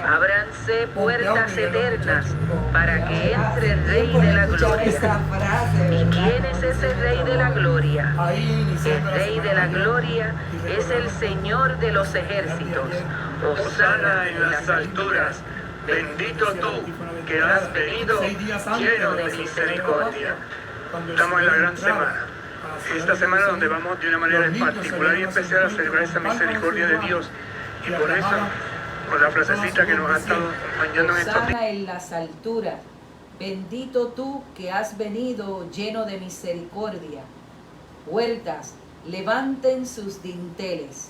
Ábranse puertas eternas para que entre el Rey de la Gloria. ¿Y quién es ese Rey de la Gloria? El Rey de la Gloria es el Señor de los ejércitos. Hosana en las alturas. Bendito tú que has venido lleno de misericordia. Estamos en la gran semana. Esta semana donde vamos de una manera particular y especial a celebrar esa misericordia de Dios. Y por eso, con la frasecita que nos ha estado acompañando en estos días. Hosana en las alturas. Bendito tú que has venido lleno de misericordia. Puertas, levanten sus dinteles.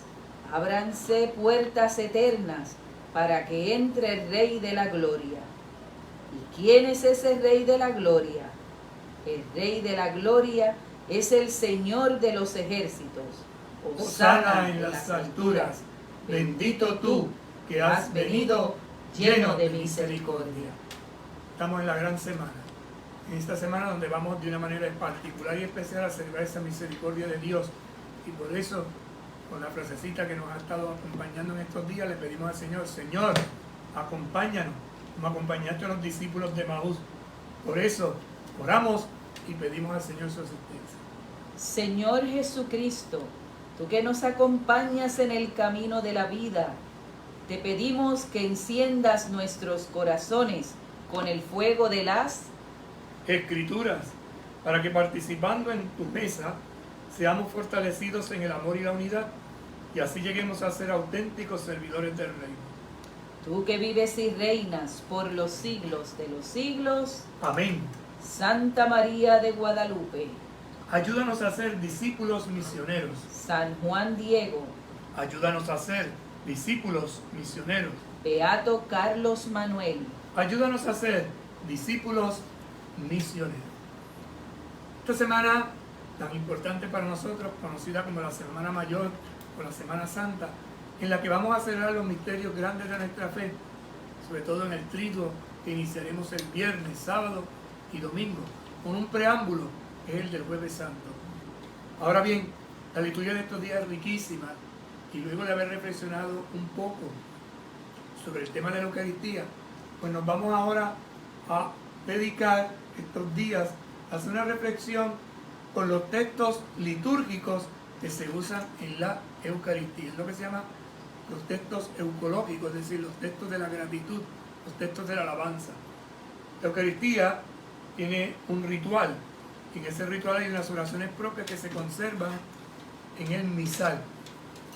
Ábranse puertas eternas para que entre el Rey de la Gloria. ¿Y quién es ese Rey de la Gloria? El Rey de la Gloria es el Señor de los ejércitos. Hosana en las alturas. Bendito tú que has venido lleno de misericordia. Estamos en la gran semana. En esta semana donde vamos de una manera particular y especial a celebrar esa misericordia de Dios. Y por eso, con la frasecita que nos ha estado acompañando en estos días, le pedimos al Señor: Señor, acompáñanos, como acompañaste a los discípulos de Maús. Por eso, oramos y pedimos al Señor su asistencia. Señor Jesucristo, tú que nos acompañas en el camino de la vida, te pedimos que enciendas nuestros corazones con el fuego de las Escrituras, para que participando en tu mesa seamos fortalecidos en el amor y la unidad, y así lleguemos a ser auténticos servidores del reino. Tú que vives y reinas por los siglos de los siglos. Amén. Santa María de Guadalupe, Ayúdanos a ser discípulos misioneros. San Juan Diego, Ayúdanos a ser discípulos misioneros. Beato Carlos Manuel, Ayúdanos a ser discípulos misioneros. Esta semana tan importante para nosotros, conocida como la Semana Mayor o la Semana Santa, en la que vamos a celebrar los misterios grandes de nuestra fe, sobre todo en el triduo que iniciaremos el viernes, sábado y domingo, con un preámbulo que es el del Jueves Santo. Ahora bien, la liturgia de estos días es riquísima, y luego de haber reflexionado un poco sobre el tema de la Eucaristía, pues nos vamos ahora a dedicar estos días a hacer una reflexión con los textos litúrgicos que se usan en la Eucaristía. Es lo que se llama los textos eucológicos, es decir, los textos de la gratitud, los textos de la alabanza. La Eucaristía tiene un ritual, y en ese ritual hay unas oraciones propias que se conservan en el misal.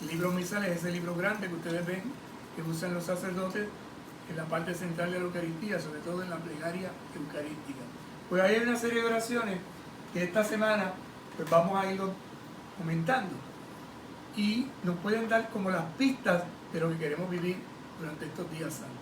El libro misal es ese libro grande que ustedes ven que usan los sacerdotes en la parte central de la Eucaristía, sobre todo en la plegaria eucarística. Pues hay una serie de oraciones que esta semana pues vamos a ir comentando, y nos pueden dar como las pistas de lo que queremos vivir durante estos días santos.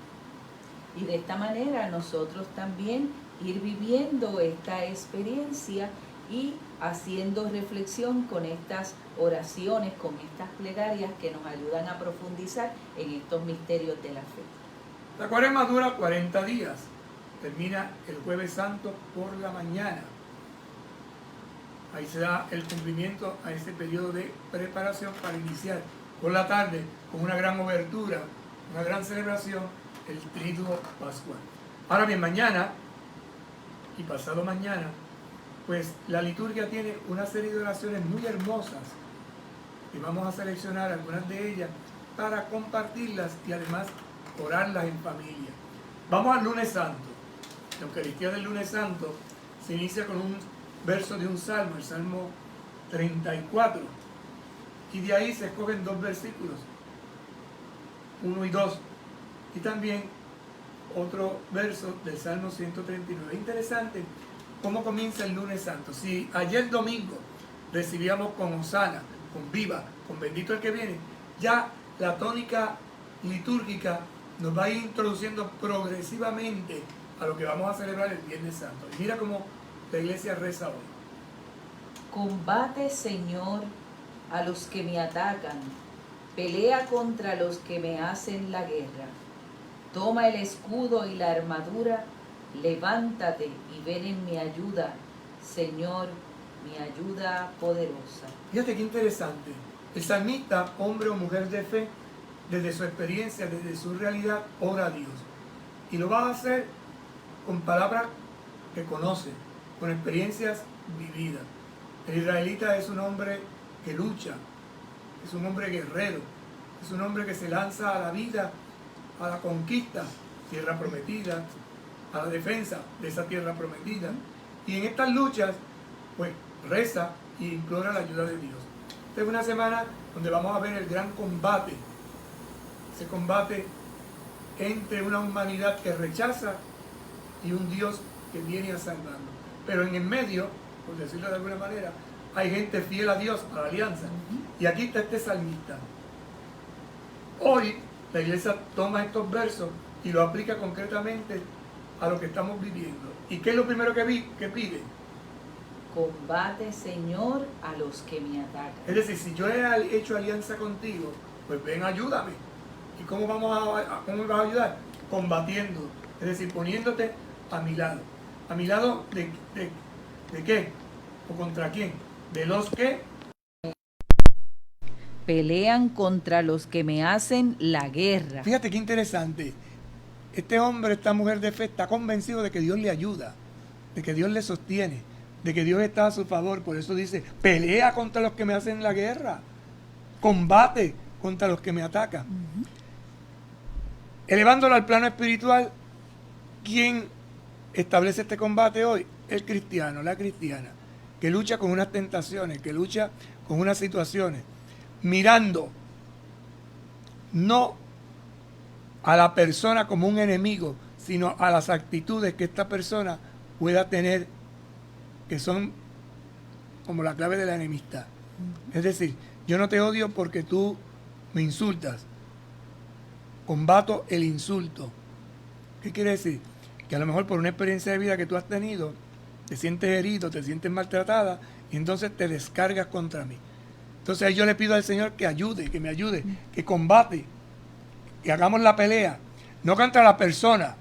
y de esta manera nosotros también ir viviendo esta experiencia y haciendo reflexión con estas oraciones, con estas plegarias que nos ayudan a profundizar en estos misterios de la fe. La Cuaresma dura 40 días, termina el Jueves Santo por la mañana. Ahí se da el cumplimiento a ese periodo de preparación para iniciar por la tarde con una gran obertura, una gran celebración, el Triduo Pascual. Ahora bien, mañana y pasado mañana, pues la liturgia tiene una serie de oraciones muy hermosas, y vamos a seleccionar algunas de ellas para compartirlas y además orarlas en familia. Vamos al Lunes Santo. La Eucaristía del Lunes Santo se inicia con un verso de un salmo, el Salmo 34, y de ahí se escogen dos versículos, 1 y 2, y también otro verso del Salmo 139. Interesante cómo comienza el Lunes Santo. Si ayer domingo recibíamos con Hosana, con Viva, con Bendito el que viene, ya la tónica litúrgica nos va a ir introduciendo progresivamente a lo que vamos a celebrar el Viernes Santo. Y mira cómo la iglesia reza hoy. Combate, Señor, a los que me atacan, pelea contra los que me hacen la guerra. Toma el escudo y la armadura, levántate y ven en mi ayuda, Señor, mi ayuda poderosa. Fíjate qué interesante. El salmista, hombre o mujer de fe, desde su experiencia, desde su realidad, ora a Dios. Y lo vas a hacer con palabras que conoce, con experiencias vividas. El israelita es un hombre que lucha, es un hombre guerrero, es un hombre que se lanza a la vida, a la conquista, tierra prometida, a la defensa de esa tierra prometida. Y en estas luchas, pues reza y implora la ayuda de Dios. Esta es una semana donde vamos a ver el gran combate, ese combate entre una humanidad que rechaza y un Dios que viene a salvarnos. Pero en el medio, por decirlo de alguna manera, hay gente fiel a Dios, a la alianza. Y aquí está este salmista. Hoy la iglesia toma estos versos y lo aplica concretamente a lo que estamos viviendo. ¿Y qué es lo primero que pide? Combate, Señor, a los que me atacan. Es decir, si yo he hecho alianza contigo, pues ven, ayúdame. ¿Y cómo cómo me vas a ayudar? Combatiendo. Es decir, poniéndote a mi lado. ¿A mi lado de qué? ¿O contra quién? De los que pelean contra los que me hacen la guerra. Fíjate qué interesante. Este hombre, esta mujer de fe, está convencido de que Dios le ayuda, de que Dios le sostiene, de que Dios está a su favor. Por eso dice, pelea contra los que me hacen la guerra. Combate contra los que me atacan. Elevándolo al plano espiritual, ¿quién establece este combate hoy? El cristiano, la cristiana, que lucha con unas tentaciones, que lucha con unas situaciones, mirando no a la persona como un enemigo, sino a las actitudes que esta persona pueda tener, que son como la clave de la enemistad. Es decir, yo no te odio porque tú me insultas, combato el insulto. ¿Qué quiere decir? Que a lo mejor por una experiencia de vida que tú has tenido, te sientes herido, te sientes maltratada, y entonces te descargas contra mí. Entonces ahí yo le pido al Señor que ayude, que me ayude, que combate, que hagamos la pelea, no contra la persona,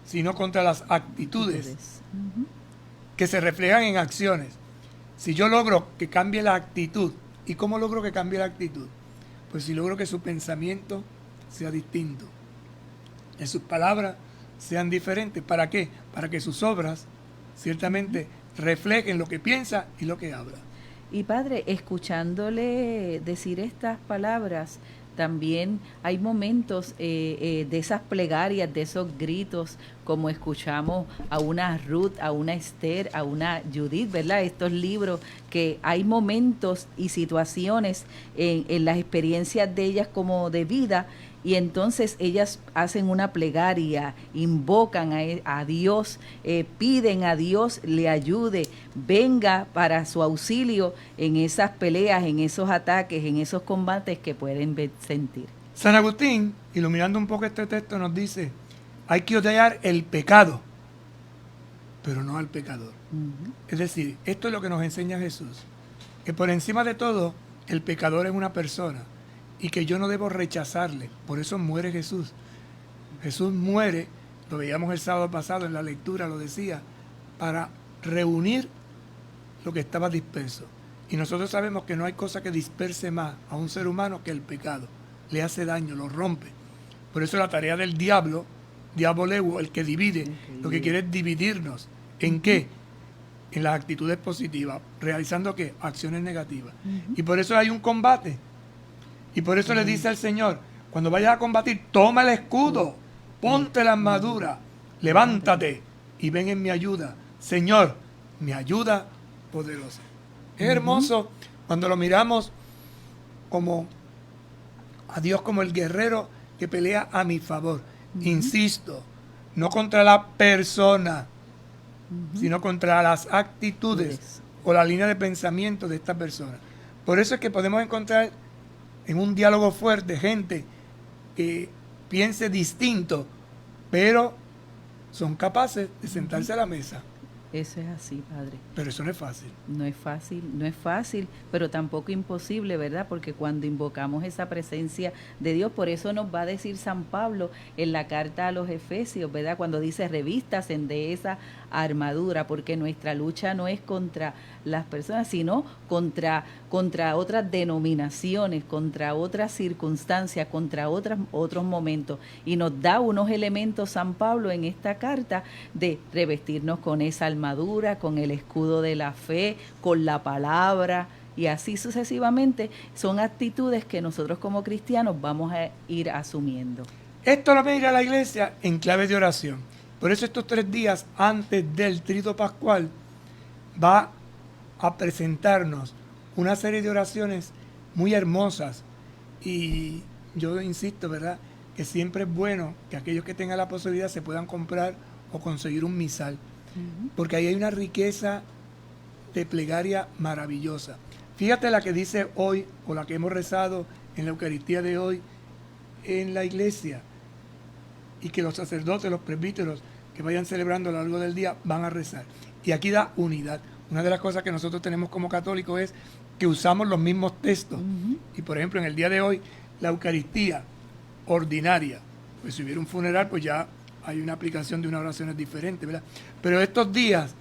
sino contra las actitudes que se reflejan en acciones. Si yo logro que cambie la actitud, ¿y cómo logro que cambie la actitud? Pues si logro que su pensamiento sea distinto, que sus palabras sean diferentes. ¿Para qué? Para que sus obras ciertamente reflejen lo que piensa y lo que habla. Y Padre, escuchándole decir estas palabras, también hay momentos de esas plegarias, de esos gritos, como escuchamos a una Ruth, a una Esther, a una Judith, ¿verdad? Estos libros que hay momentos y situaciones en las experiencias de ellas como de vida, y entonces ellas hacen una plegaria, invocan a Dios, piden a Dios le ayude, venga para su auxilio en esas peleas, en esos ataques, en esos combates que pueden sentir. San Agustín, iluminando un poco este texto, nos dice, hay que odiar el pecado, pero no al pecador. Es decir, esto es lo que nos enseña Jesús, que por encima de todo, el pecador es una persona, y que yo no debo rechazarle. Por eso muere Jesús. Jesús muere, lo veíamos el sábado pasado en la lectura, lo decía, para reunir lo que estaba disperso. Y nosotros sabemos que no hay cosa que disperse más a un ser humano que el pecado. Le hace daño, lo rompe. Por eso la tarea del diablo, diaboleo, el que divide, lo que quiere es dividirnos. ¿En qué? En las actitudes positivas, realizando ¿qué? Acciones negativas. Y por eso hay un combate. Y por eso le dice al Señor, cuando vayas a combatir, toma el escudo, ponte la armadura, levántate y ven en mi ayuda. Señor, mi ayuda poderosa. Es hermoso cuando lo miramos como a Dios como el guerrero que pelea a mi favor. Insisto, no contra la persona, sino contra las actitudes o la línea de pensamiento de esta persona. Por eso es que podemos encontrar en un diálogo fuerte gente que piense distinto, pero son capaces de sentarse a la mesa Eso es así, Padre. Pero eso no es fácil. No es fácil, pero tampoco imposible, ¿verdad? Porque cuando invocamos esa presencia de Dios, por eso nos va a decir San Pablo en la carta a los Efesios, ¿verdad? Cuando dice revístanse de esa armadura, porque nuestra lucha no es contra las personas, sino contra otras denominaciones, contra otras circunstancias, contra otros momentos. Y nos da unos elementos San Pablo en esta carta de revestirnos con esa armadura, con el escudo de la fe, con la palabra, y así sucesivamente. Son actitudes que nosotros como cristianos vamos a ir asumiendo. Esto lo va a ir a la iglesia en clave de oración. Por eso estos 3 días antes del Trito Pascual va a presentarnos una serie de oraciones muy hermosas. Y yo insisto, ¿verdad?, que siempre es bueno que aquellos que tengan la posibilidad se puedan comprar o conseguir un misal. Porque ahí hay una riqueza de plegaria maravillosa. Fíjate la que dice hoy, o la que hemos rezado en la Eucaristía de hoy en la iglesia, y que los sacerdotes, los presbíteros que vayan celebrando a lo largo del día van a rezar. Y aquí da unidad. Una de las cosas que nosotros tenemos como católicos es que usamos los mismos textos. Y por ejemplo, en el día de hoy, la Eucaristía ordinaria, pues si hubiera un funeral, pues ya hay una aplicación de unas oraciones diferentes, ¿verdad? Pero estos días,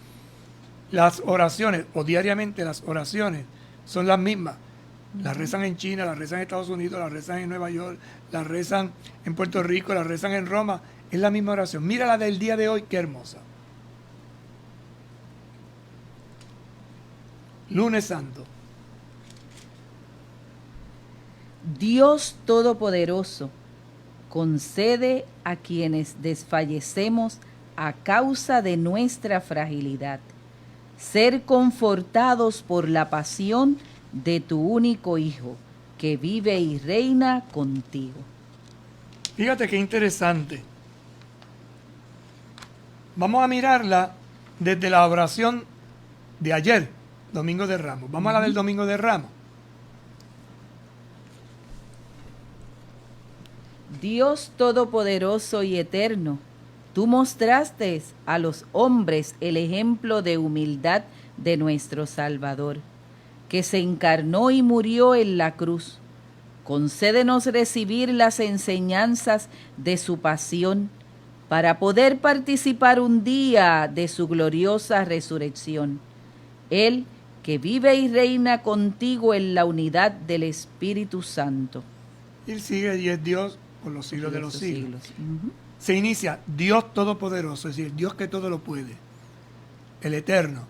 las oraciones, o diariamente las oraciones, son las mismas. Las rezan en China, las rezan en Estados Unidos, las rezan en Nueva York, las rezan en Puerto Rico, las rezan en Roma. Es la misma oración. Mira la del día de hoy, qué hermosa. Lunes Santo. Dios Todopoderoso, concede a quienes desfallecemos a causa de nuestra fragilidad, ser confortados por la pasión de tu único Hijo, que vive y reina contigo. Fíjate qué interesante. Vamos a mirarla desde la oración de ayer, Domingo de Ramos. Vamos a la del Domingo de Ramos. Dios Todopoderoso y Eterno, tú mostraste a los hombres el ejemplo de humildad de nuestro Salvador, que se encarnó y murió en la cruz. Concédenos recibir las enseñanzas de su pasión, para poder participar un día de su gloriosa resurrección. Él, que vive y reina contigo en la unidad del Espíritu Santo. Y sigue, y es Dios por los siglos de los siglos. Se inicia Dios Todopoderoso, es decir, Dios que todo lo puede, el Eterno.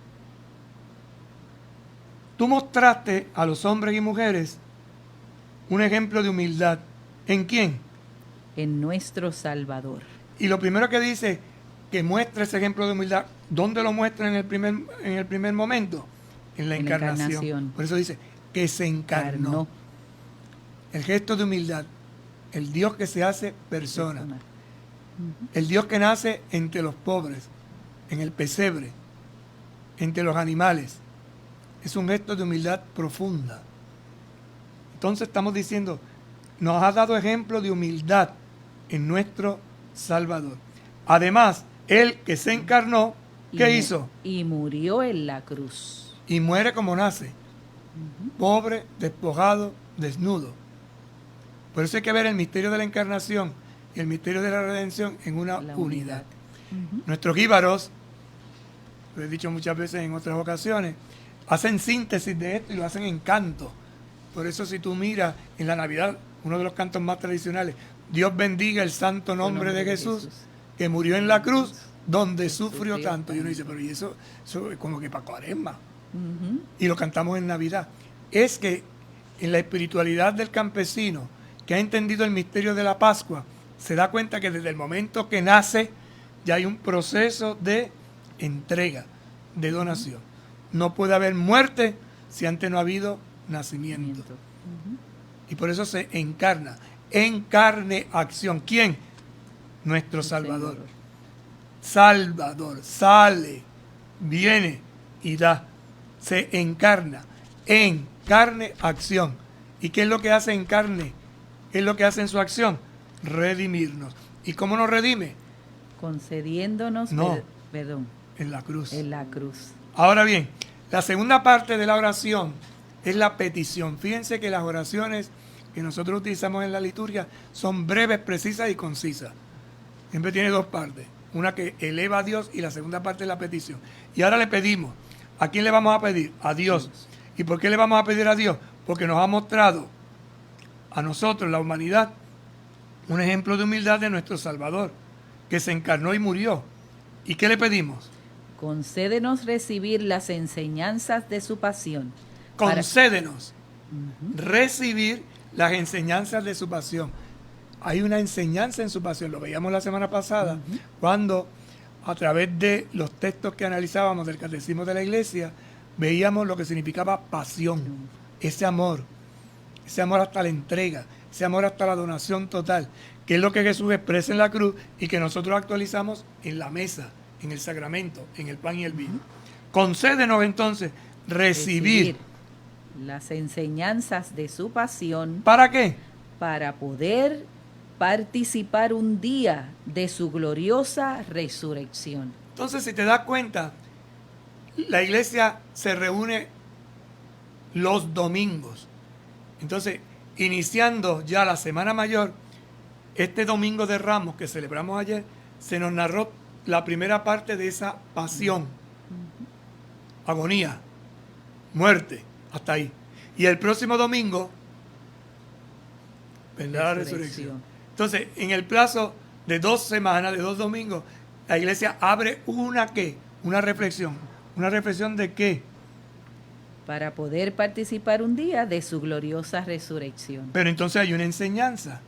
Tú mostraste a los hombres y mujeres un ejemplo de humildad. ¿En quién? En nuestro Salvador. Y lo primero que dice, que muestra ese ejemplo de humildad, ¿dónde lo muestra en el primer momento? En la encarnación. Por eso dice, que se encarnó. El gesto de humildad, el Dios que se hace persona. El Dios que nace entre los pobres, en el pesebre, entre los animales. Es un gesto de humildad profunda. Entonces estamos diciendo, nos ha dado ejemplo de humildad en nuestro Salvador. Además, Él que se encarnó, ¿qué hizo? Y murió en la cruz. Y muere como nace. Pobre, despojado, desnudo. Por eso hay que ver el misterio de la encarnación y el misterio de la redención en una unidad. Nuestros jíbaros, lo he dicho muchas veces en otras ocasiones, hacen síntesis de esto y lo hacen en canto. Por eso si tú miras en la Navidad, uno de los cantos más tradicionales, Dios bendiga el santo nombre de Jesús, que murió en la cruz, donde sufrió tanto. Y uno dice, pero ¿y eso es como que para Cuaresma? Y lo cantamos en Navidad. Es que en la espiritualidad del campesino, que ha entendido el misterio de la Pascua, se da cuenta que desde el momento que nace, ya hay un proceso de entrega, de donación. No puede haber muerte si antes no ha habido nacimiento. Y por eso se encarna. En carne, acción. ¿Quién? Nuestro Salvador. Salvador. Sale, viene y da. Se encarna. En carne, acción. ¿Y qué es lo que hace en carne? ¿Qué es lo que hace en su acción? Redimirnos. ¿Y cómo nos redime? Concediéndonos... No. Perdón. En la cruz. En la cruz. Ahora bien, la segunda parte de la oración es la petición. Fíjense que las oraciones que nosotros utilizamos en la liturgia son breves, precisas y concisas. Siempre tiene dos partes. Una que eleva a Dios y la segunda parte es la petición. Y ahora le pedimos. ¿A quién le vamos a pedir? A Dios. ¿Y por qué le vamos a pedir a Dios? Porque nos ha mostrado a nosotros, la humanidad, un ejemplo de humildad de nuestro Salvador, que se encarnó y murió. ¿Y qué le pedimos? Concédenos recibir las enseñanzas de su pasión. Concédenos recibir las enseñanzas de su pasión. Hay una enseñanza en su pasión, lo veíamos la semana pasada, cuando a través de los textos que analizábamos del Catecismo de la Iglesia, veíamos lo que significaba pasión, ese amor hasta la entrega, ese amor hasta la donación total, que es lo que Jesús expresa en la cruz y que nosotros actualizamos en la mesa, en el sacramento, en el pan y el vino. Concédenos entonces recibir las enseñanzas de su pasión. ¿Para qué? Para poder participar un día de su gloriosa resurrección. Entonces, si te das cuenta, la iglesia se reúne los domingos. Entonces, iniciando ya la Semana Mayor, este domingo de Ramos que celebramos ayer, se nos narró la primera parte de esa pasión, agonía, muerte, hasta ahí. Y el próximo domingo vendrá la resurrección. Entonces, en el plazo de 2 semanas, de 2 domingos, la iglesia abre una reflexión. ¿Una reflexión de qué? Para poder participar un día de su gloriosa resurrección. Pero entonces hay una enseñanza.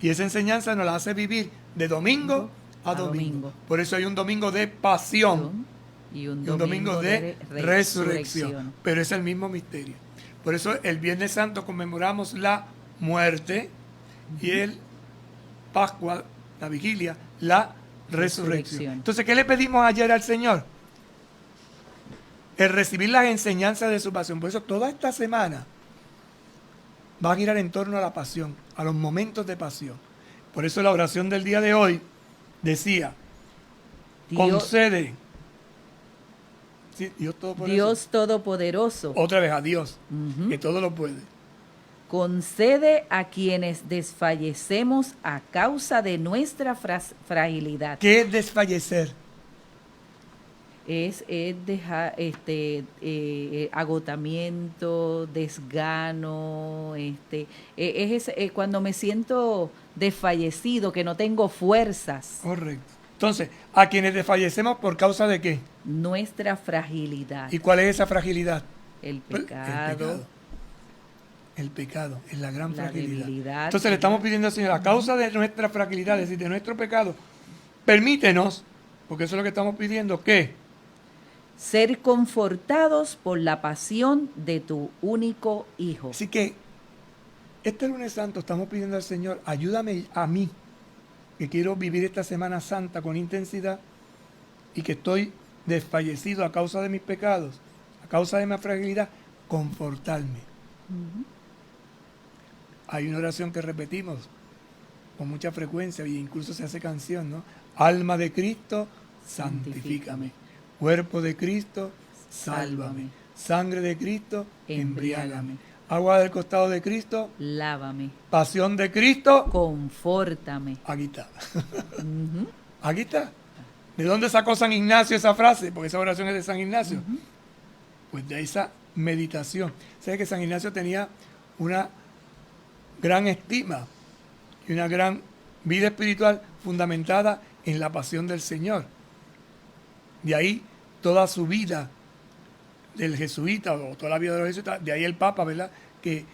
Y esa enseñanza nos la hace vivir de domingo a domingo. Por eso hay un domingo de pasión y un domingo de resurrección. Pero es el mismo misterio. Por eso el Viernes Santo conmemoramos la muerte y el Pascua, la vigilia, la resurrección. Entonces, ¿qué le pedimos ayer al Señor? El recibir las enseñanzas de su pasión. Por eso toda esta semana va a girar en torno a la pasión, a los momentos de pasión. Por eso la oración del día de hoy decía, concede. Sí, Dios Todopoderoso. Otra vez a Dios, que todo lo puede. Concede a quienes desfallecemos a causa de nuestra fragilidad. ¿Qué es desfallecer? Es dejar agotamiento, desgano, es cuando me siento desfallecido, que no tengo fuerzas. Correcto. Entonces, a quienes desfallecemos por causa de qué? Nuestra fragilidad. ¿Y cuál es esa fragilidad? El pecado. El pecado es la gran fragilidad. Debilidad. Entonces le estamos pidiendo al Señor, a causa de nuestra fragilidad, es decir, de nuestro pecado, permítenos, porque eso es lo que estamos pidiendo, ¿qué? Ser confortados por la pasión de tu único Hijo. Así que este lunes santo estamos pidiendo al Señor, ayúdame a mí, que quiero vivir esta Semana Santa con intensidad y que estoy desfallecido a causa de mis pecados, a causa de mi fragilidad, confortarme. Hay una oración que repetimos con mucha frecuencia e incluso se hace canción, ¿no? Alma de Cristo, santifícame. Cuerpo de Cristo, sálvame. Sangre de Cristo, embriágame. Agua del costado de Cristo, lávame. Pasión de Cristo, confórtame. Aquí está. Aquí está. ¿De dónde sacó San Ignacio esa frase? Porque esa oración es de San Ignacio. Pues de esa meditación. ¿Sabes que San Ignacio tenía una gran estima y una gran vida espiritual fundamentada en la pasión del Señor? De ahí toda su vida del jesuita, o toda la vida de los jesuitas, de ahí el Papa, ¿verdad? Que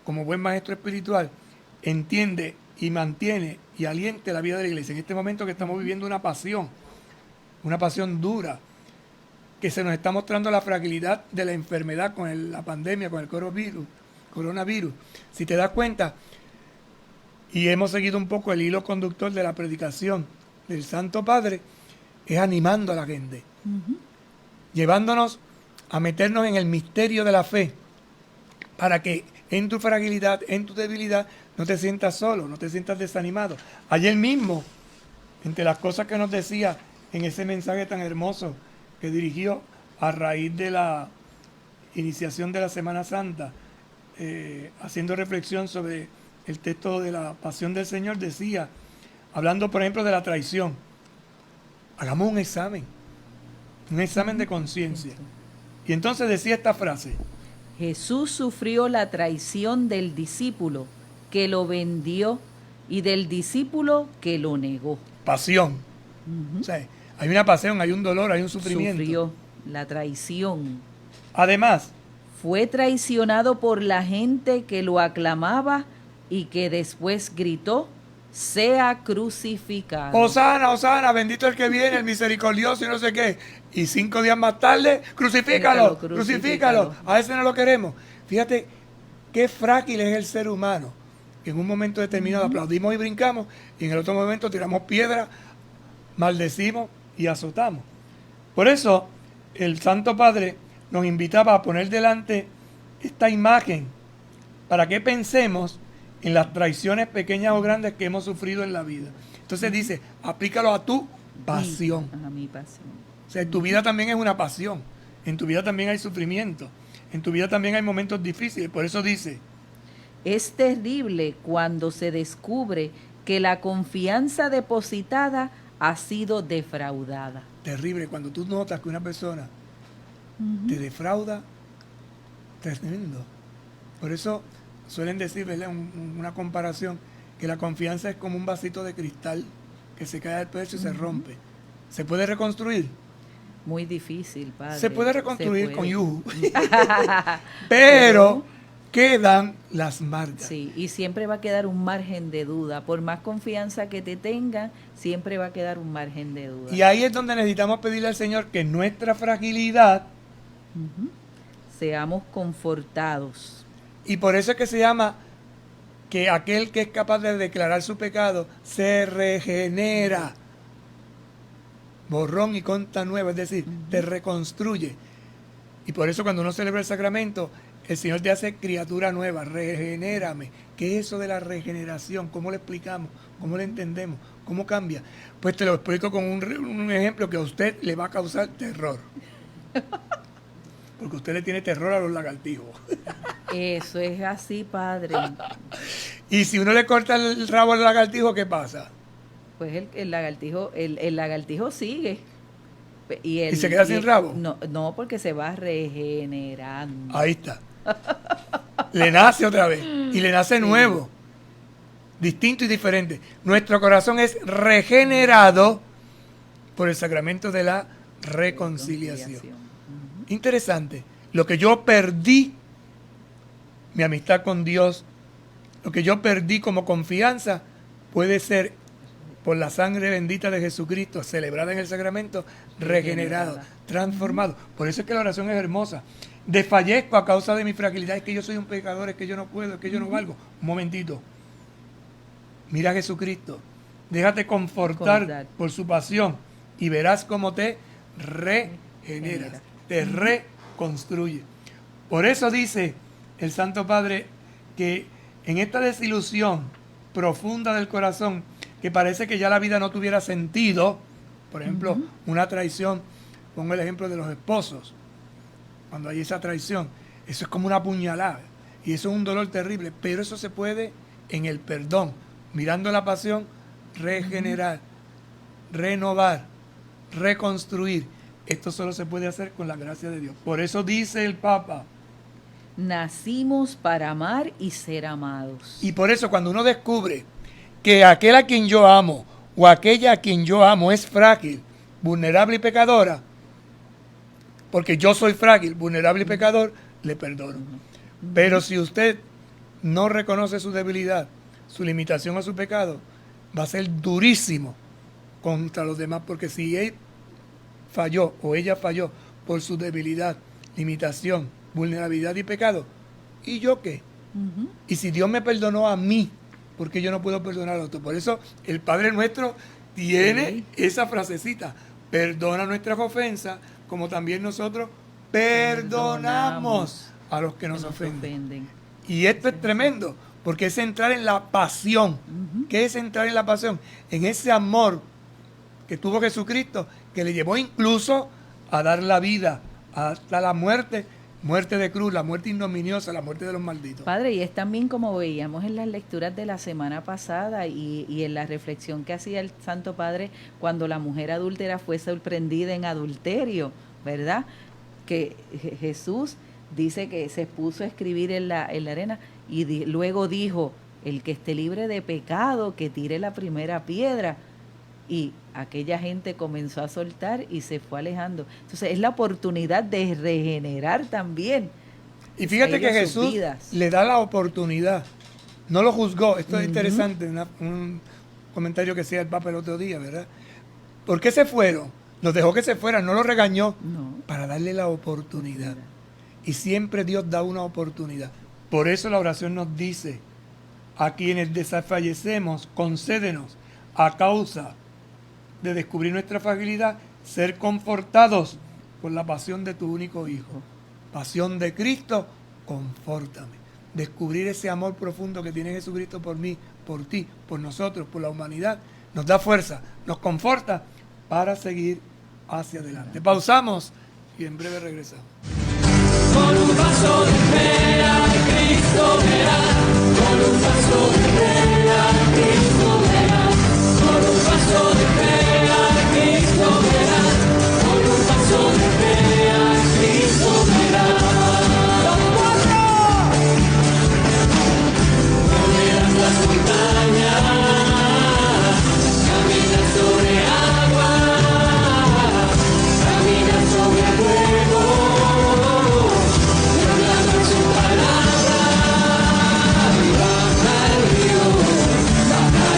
como buen maestro espiritual entiende y mantiene y aliente la vida de la iglesia. En este momento que estamos viviendo una pasión dura, que se nos está mostrando la fragilidad de la enfermedad con la pandemia, con el coronavirus. Si te das cuenta, y hemos seguido un poco el hilo conductor de la predicación del Santo Padre, es animando a la gente, llevándonos a meternos en el misterio de la fe, para que en tu fragilidad, en tu debilidad, no te sientas solo, no te sientas desanimado. Ayer mismo, entre las cosas que nos decía en ese mensaje tan hermoso que dirigió a raíz de la iniciación de la Semana Santa, haciendo reflexión sobre el texto de la Pasión del Señor, decía, hablando por ejemplo de la traición, hagamos un examen de conciencia. Y entonces decía esta frase: Jesús sufrió la traición del discípulo que lo vendió y del discípulo que lo negó. Pasión. O sea, hay una pasión, hay un dolor, hay un sufrimiento. Sufrió la traición. Además, Fue traicionado por la gente que lo aclamaba y que después gritó, sea crucificado. Hosana, Hosana, bendito el que viene, el misericordioso y no sé qué. Y 5 días más tarde, crucifícalo, crucifícalo. A ese no lo queremos. Fíjate qué frágil es el ser humano. En un momento determinado aplaudimos y brincamos, y en el otro momento tiramos piedra, maldecimos y azotamos. Por eso, el Santo Padre nos invitaba a poner delante esta imagen para que pensemos en las traiciones pequeñas o grandes que hemos sufrido en la vida. Entonces dice, aplícalo a tu pasión. A mi pasión. O sea, en tu vida también es una pasión. En tu vida también hay sufrimiento. En tu vida también hay momentos difíciles. Por eso dice, Es terrible cuando se descubre que la confianza depositada ha sido defraudada. terrible cuando tú notas que una persona te defrauda, tremendo. Por eso suelen decir, ¿verdad? Una comparación, que la confianza es como un vasito de cristal que se cae al pecho y se rompe. ¿Se puede reconstruir? Muy difícil, padre. Se puede reconstruir Se con puede. yuju. Pero quedan las marcas. Sí, y siempre va a quedar un margen de duda. Por más confianza que te tengan, siempre va a quedar un margen de duda. Y ahí es donde necesitamos pedirle al Señor que nuestra fragilidad, Seamos confortados. y por eso es que se llama que aquel que es capaz de declarar su pecado se regenera. Borrón y cuenta nueva, es decir, te reconstruye. Y por eso cuando uno celebra el sacramento, el Señor te hace criatura nueva, regenérame. ¿Qué es eso de la regeneración? ¿Cómo lo explicamos? ¿Cómo lo entendemos? ¿Cómo cambia? Pues te lo explico con un ejemplo que a usted le va a causar terror. Porque usted le tiene terror a los lagartijos. Eso es así, padre. Y si uno le corta el rabo al lagartijo, ¿qué pasa? Pues el lagartijo sigue. ¿Y se queda sin rabo? No, porque se va regenerando. Ahí está. Le nace otra vez. Y le nace nuevo. Distinto y diferente. Nuestro corazón es regenerado por el sacramento de la reconciliación. Interesante. Lo que yo perdí, mi amistad con Dios, lo que yo perdí como confianza, puede ser por la sangre bendita de Jesucristo, celebrada en el sacramento, regenerado, transformado. Por eso es que la oración es hermosa. Desfallezco a causa de mi fragilidad, es que yo soy un pecador, es que yo no puedo, es que yo no valgo. Un momentito. Mira a Jesucristo. Déjate confortar por su pasión y verás cómo te regeneras, te reconstruye. Por eso dice el Santo Padre que en esta desilusión profunda del corazón, que parece que ya la vida no tuviera sentido, por ejemplo, una traición, pongo el ejemplo de los esposos, cuando hay esa traición, eso es como una puñalada, y eso es un dolor terrible, pero eso se puede en el perdón, mirando la pasión, regenerar, renovar, reconstruir. Esto solo se puede hacer con la gracia de Dios. Por eso dice el Papa, Nacimos para amar y ser amados. y por eso cuando uno descubre que aquel a quien yo amo o aquella a quien yo amo es frágil, vulnerable y pecadora, porque yo soy frágil, vulnerable y pecador, le perdono. Pero si usted no reconoce su debilidad, su limitación a su pecado, va a ser durísimo contra los demás, porque si él falló o ella falló por su debilidad, limitación, vulnerabilidad y pecado, ¿y yo qué? Y si Dios me perdonó a mí, ¿por qué yo no puedo perdonar a otro? Por eso el Padre Nuestro tiene esa frasecita: perdona nuestras ofensas, como también nosotros perdonamos a los que nos ofenden. Y esto es tremendo, porque es entrar en la pasión. ¿Qué es entrar en la pasión? En ese amor que tuvo Jesucristo, que le llevó incluso a dar la vida hasta la muerte de cruz, la muerte ignominiosa, la muerte de los malditos. Padre, y es también como veíamos en las lecturas de la semana pasada y en la reflexión que hacía el Santo Padre cuando la mujer adúltera fue sorprendida en adulterio, ¿verdad? Que Jesús dice que se puso a escribir en la arena y luego dijo, el que esté libre de pecado, que tire la primera piedra. Y aquella gente comenzó a soltar y se fue alejando. Entonces es la oportunidad de regenerar también. Y fíjate que Jesús le da la oportunidad. No lo juzgó. Esto es interesante, un comentario que hacía el Papa el otro día, ¿verdad? ¿Por qué se fueron? Los dejó que se fueran, no los regañó, para darle la oportunidad. Y siempre Dios da una oportunidad. Por eso la oración nos dice, a quienes desfallecemos, concédenos a causa de descubrir nuestra fragilidad, ser confortados por la pasión de tu único Hijo. Pasión de Cristo, confórtame. Descubrir ese amor profundo que tiene Jesucristo por mí, por ti, por nosotros, por la humanidad, nos da fuerza, nos conforta para seguir hacia adelante. Pausamos y en breve regresamos. Con un paso de fe a Cristo verás, con un paso de fe a Cristo verás, con un paso de fe a Cristo verás, con un paso de fe a Cristo verás. ¡Los cuatro! Moverás las montañas, caminas sobre agua, caminas sobre fuego. Su palabra y baja el río, baja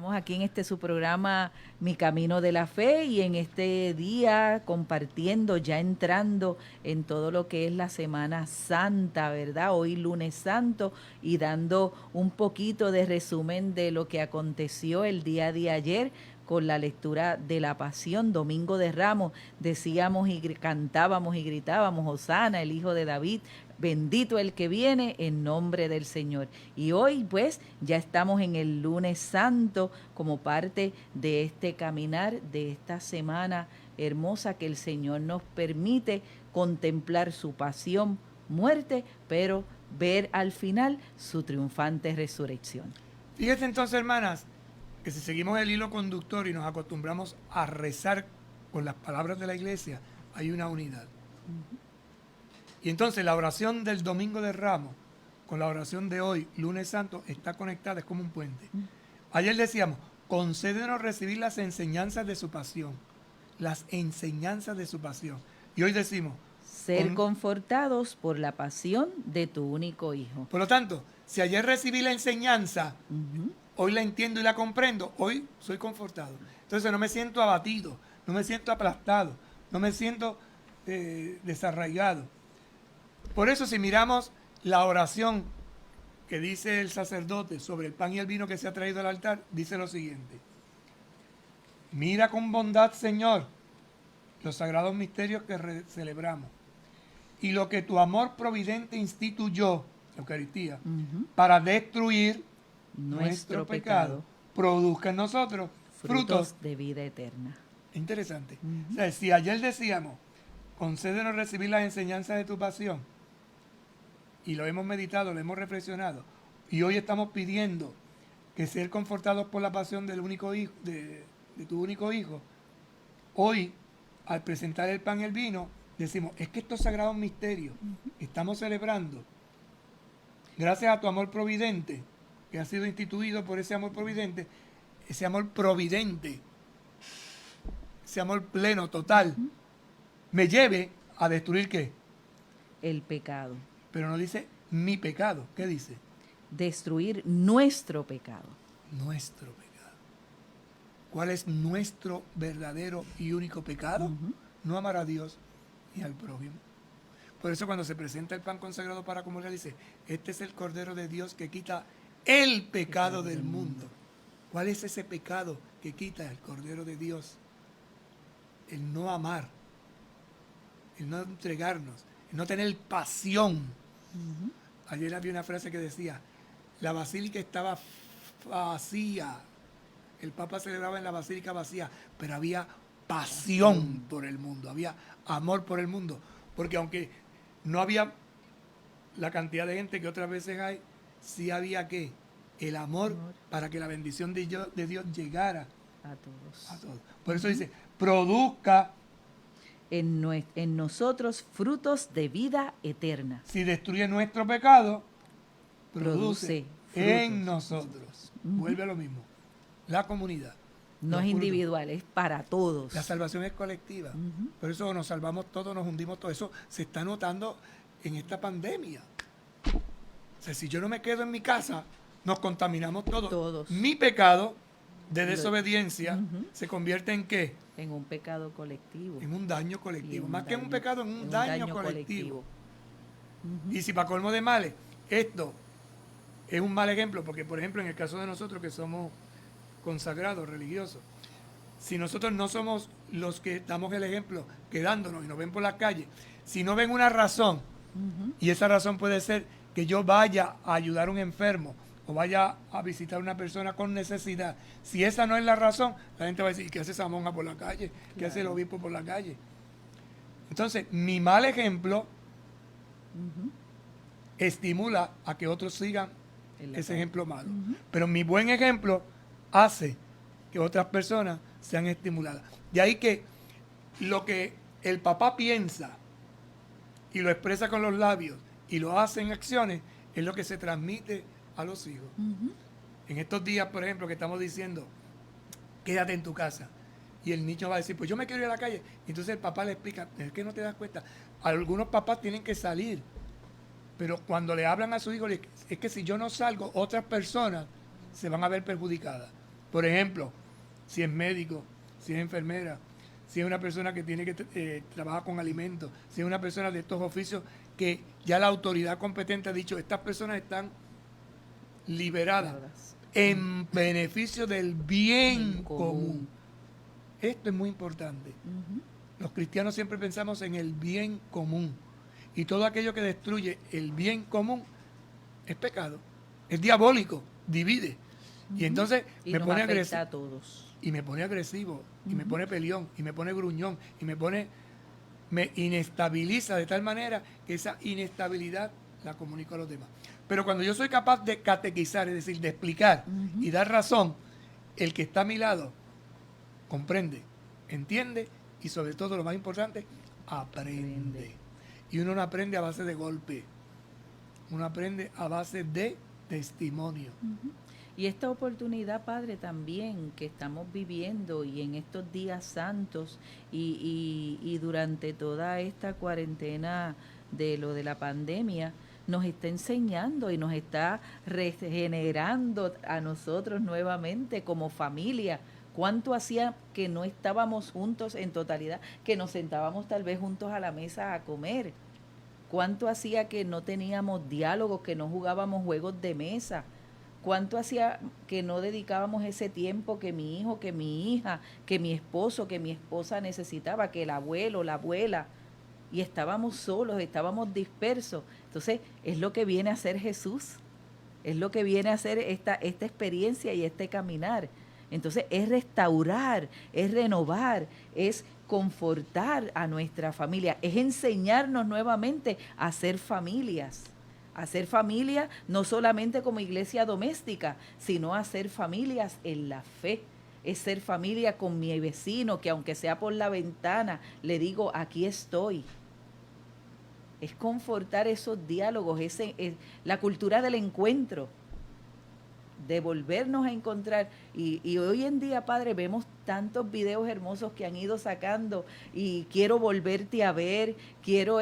Estamos aquí en su programa Mi Camino de la Fe y en este día compartiendo, ya entrando en todo lo que es la Semana Santa, ¿verdad? Hoy lunes santo y dando un poquito de resumen de lo que aconteció el día de ayer con la lectura de la Pasión, Domingo de Ramos. Decíamos y cantábamos y gritábamos, Hosana, el Hijo de David, bendito el que viene en nombre del Señor. Y hoy pues ya estamos en el lunes santo como parte de este caminar, de esta semana hermosa que el Señor nos permite contemplar su pasión, muerte, pero ver al final su triunfante resurrección. Fíjense entonces, hermanas, que si seguimos el hilo conductor y nos acostumbramos a rezar con las palabras de la iglesia, hay una unidad. Y entonces la oración del Domingo de Ramos con la oración de hoy, lunes santo, está conectada, es como un puente. Ayer decíamos, concédenos recibir las enseñanzas de su pasión. Las enseñanzas de su pasión. Y hoy decimos, ser confortados por la pasión de tu único Hijo. Por lo tanto, si ayer recibí la enseñanza, hoy la entiendo y la comprendo, hoy soy confortado. Entonces no me siento abatido, no me siento aplastado, no me siento desarraigado. Por eso si miramos la oración que dice el sacerdote sobre el pan y el vino que se ha traído al altar, dice lo siguiente: mira con bondad, Señor, los sagrados misterios que celebramos y lo que tu amor providente instituyó, Eucaristía, para destruir nuestro pecado, produzca en nosotros frutos de vida eterna. Interesante. O sea, si ayer decíamos, concédenos recibir las enseñanzas de tu pasión, y lo hemos meditado, lo hemos reflexionado, y hoy estamos pidiendo que ser confortados por la pasión del único hijo, de tu único Hijo, hoy, al presentar el pan y el vino, decimos, es que estos sagrados misterios que estamos celebrando, gracias a tu amor providente, que ha sido instituido por ese amor providente, ese amor providente, ese amor pleno, total, me lleve a destruir ¿qué? El pecado. Pero no dice mi pecado, ¿qué dice? Destruir nuestro pecado. Nuestro pecado. ¿Cuál es nuestro verdadero y único pecado? No amar a Dios ni al prójimo. Por eso cuando se presenta el pan consagrado para comulgar dice, este es el Cordero de Dios que quita el pecado del mundo. ¿Cuál es ese pecado que quita el Cordero de Dios? El no amar, el no entregarnos, el no tener pasión. Ayer había una frase que decía, la basílica estaba vacía, el Papa celebraba en la basílica vacía, pero había pasión por el mundo, había amor por el mundo, porque aunque no había la cantidad de gente que otras veces hay, sí había ¿qué? El amor para que la bendición de Dios llegara a todos. A todos. Por eso dice, produzca en nosotros frutos de vida eterna. Si destruye nuestro pecado, produce frutos. En nosotros. Vuelve a lo mismo. La comunidad. No es individual, es para todos. La salvación es colectiva. Por eso nos salvamos todos, nos hundimos todos. Eso se está notando en esta pandemia. O sea, si yo no me quedo en mi casa, nos contaminamos todos. Mi pecado de desobediencia se convierte en ¿qué? En un pecado colectivo. En un daño colectivo. Más que en un pecado, en un daño colectivo. Y si para colmo de males, esto es un mal ejemplo, porque por ejemplo en el caso de nosotros que somos consagrados, religiosos, si nosotros no somos los que damos el ejemplo quedándonos y nos ven por la calle, si no ven una razón, y esa razón puede ser que yo vaya a ayudar a un enfermo o vaya a visitar a una persona con necesidad, si esa no es la razón, la gente va a decir, ¿qué hace esa monja por la calle? ¿Qué hace el obispo por la calle? Entonces, mi mal ejemplo estimula a que otros sigan ese ejemplo malo. Pero mi buen ejemplo hace que otras personas sean estimuladas. De ahí que lo que el papá piensa y lo expresa con los labios y lo hace en acciones es lo que se transmite a los hijos. En estos días, por ejemplo, que estamos diciendo, quédate en tu casa. Y el niño va a decir, pues yo me quiero ir a la calle. Entonces el papá le explica, es que no te das cuenta. Algunos papás tienen que salir. Pero cuando le hablan a su hijo, es que si yo no salgo, otras personas se van a ver perjudicadas. Por ejemplo, si es médico, si es enfermera, si es una persona que tiene que trabajar con alimentos, si es una persona de estos oficios que ya la autoridad competente ha dicho, estas personas están liberadas en beneficio del bien común. Esto es muy importante. Los cristianos siempre pensamos en el bien común. Y todo aquello que destruye el bien común es pecado. Es diabólico, divide. Y entonces Y me nos pone afecta agresivo. a todos. Y me pone agresivo. Y me pone peleón. Y me pone gruñón. Y me inestabiliza de tal manera que esa inestabilidad la comunico a los demás. Pero cuando yo soy capaz de catequizar, es decir, de explicar y dar razón, el que está a mi lado comprende, entiende y sobre todo lo más importante, aprende. Y uno no aprende a base de golpe, uno aprende a base de testimonio. Y esta oportunidad, Padre, también que estamos viviendo y en estos días santos y durante toda esta cuarentena de lo de la pandemia, nos está enseñando y nos está regenerando a nosotros nuevamente como familia. ¿Cuánto hacía que no estábamos juntos en totalidad, que nos sentábamos tal vez juntos a la mesa a comer? ¿Cuánto hacía que no teníamos diálogos, que no jugábamos juegos de mesa? ¿Cuánto hacía que no dedicábamos ese tiempo que mi hijo, que mi hija, que mi esposo, que mi esposa necesitaba, que el abuelo, la abuela? Y estábamos solos, estábamos dispersos. Entonces, es lo que viene a hacer Jesús. Es lo que viene a hacer esta experiencia y este caminar. Entonces, es restaurar, es renovar, es confortar a nuestra familia, es enseñarnos nuevamente a ser familias. A ser familia no solamente como iglesia doméstica, sino a ser familias en la fe. Es ser familia con mi vecino, que aunque sea por la ventana, le digo, aquí estoy. Es confortar esos diálogos, la cultura del encuentro, de volvernos a encontrar. Y hoy en día, Padre, vemos tantos videos hermosos que han ido sacando y quiero volverte a ver, quiero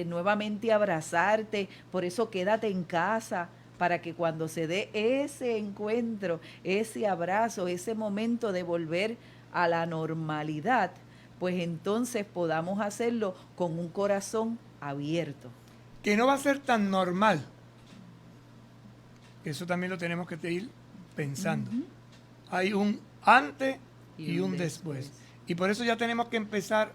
nuevamente abrazarte, por eso quédate en casa, para que cuando se dé ese encuentro, ese abrazo, ese momento de volver a la normalidad, pues entonces podamos hacerlo con un corazón abierto. Que no va a ser tan normal. Eso también lo tenemos que ir pensando. Hay un antes y un después. Y por eso ya tenemos que empezar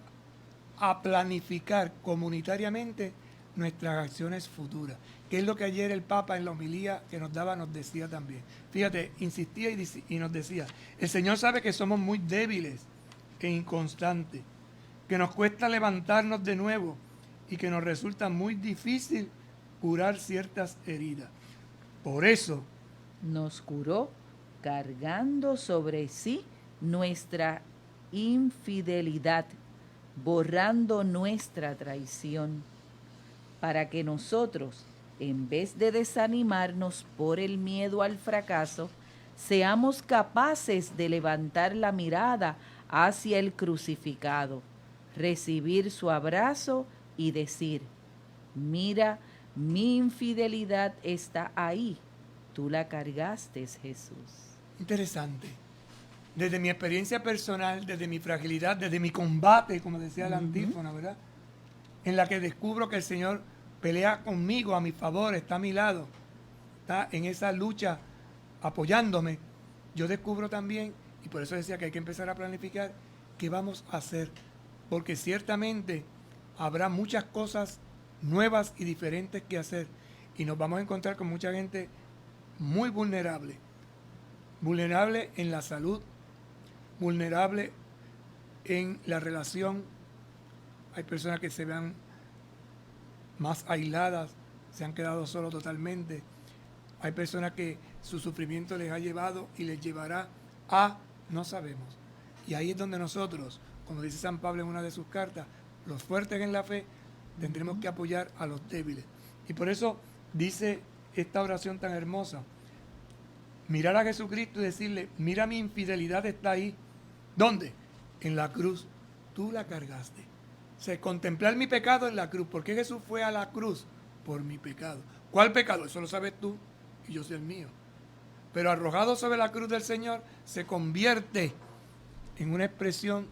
a planificar comunitariamente nuestras acciones futuras, que es lo que ayer el Papa en la homilía que nos daba nos decía también. Fíjate, insistía y nos decía, el Señor sabe que somos muy débiles e inconstantes, que nos cuesta levantarnos de nuevo y que nos resulta muy difícil curar ciertas heridas. Por eso nos curó cargando sobre sí nuestra infidelidad, borrando nuestra traición, para que nosotros, en vez de desanimarnos por el miedo al fracaso, seamos capaces de levantar la mirada hacia el crucificado, recibir su abrazo y decir, mira, mi infidelidad está ahí, tú la cargaste, Jesús. Interesante. Desde mi experiencia personal, desde mi fragilidad, desde mi combate, como decía la antífona, ¿verdad? En la que descubro que el Señor pelea conmigo, a mi favor, está a mi lado, está en esa lucha apoyándome. Yo descubro también, y por eso decía que hay que empezar a planificar qué vamos a hacer, porque ciertamente habrá muchas cosas nuevas y diferentes que hacer y nos vamos a encontrar con mucha gente muy vulnerable en la salud, vulnerable en la relación. Hay personas que se vean más aisladas, se han quedado solos totalmente. Hay personas que su sufrimiento les ha llevado y les llevará a no sabemos. Y ahí es donde nosotros, como dice San Pablo en una de sus cartas, los fuertes en la fe tendremos que apoyar a los débiles. Y por eso dice esta oración tan hermosa, mirar a Jesucristo y decirle, mira, mi infidelidad está ahí. ¿Dónde? En la cruz. Tú la cargaste. O sea, contemplar mi pecado en la cruz. ¿Por qué Jesús fue a la cruz? Por mi pecado. ¿Cuál pecado? Eso lo sabes tú y yo sé el mío. pero arrojado sobre la cruz del Señor se convierte en una expresión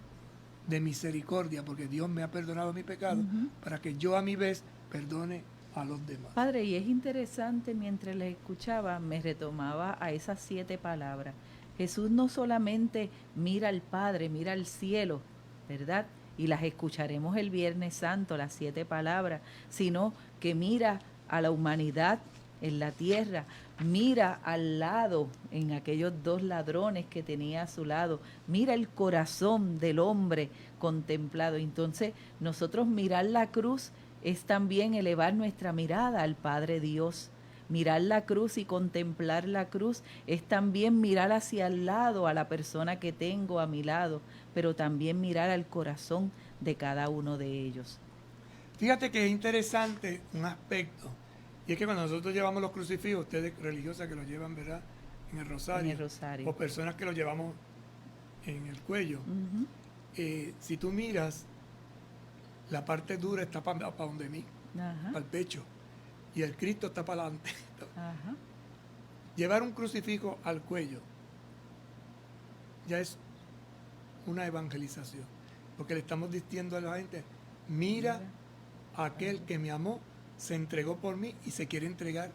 de misericordia, porque Dios me ha perdonado mi pecado, para que yo a mi vez perdone a los demás. Padre, y es interesante, mientras le escuchaba, me retomaba a esas 7 palabras. Jesús no solamente mira al Padre, mira al cielo, ¿verdad? Y las escucharemos el Viernes Santo, las 7 palabras, sino que mira a la humanidad en la tierra, mira al lado, en aquellos 2 ladrones que tenía a su lado, mira el corazón del hombre contemplado. Entonces, nosotros mirar la cruz es también elevar nuestra mirada al Padre Dios. Mirar la cruz y contemplar la cruz es también mirar hacia el lado a la persona que tengo a mi lado, pero también mirar al corazón de cada uno de ellos. Fíjate que es interesante un aspecto, y es que cuando nosotros llevamos los crucifijos, ustedes religiosas que los llevan, ¿verdad?, en el rosario, rosario. o personas que los llevamos en el cuello, si tú miras, la parte dura está para donde mí, para el pecho, y el Cristo está para adelante. Ajá. Llevar un crucifijo al cuello ya es una evangelización, porque le estamos diciendo a la gente, mira a aquel que me amó, se entregó por mí y se quiere entregar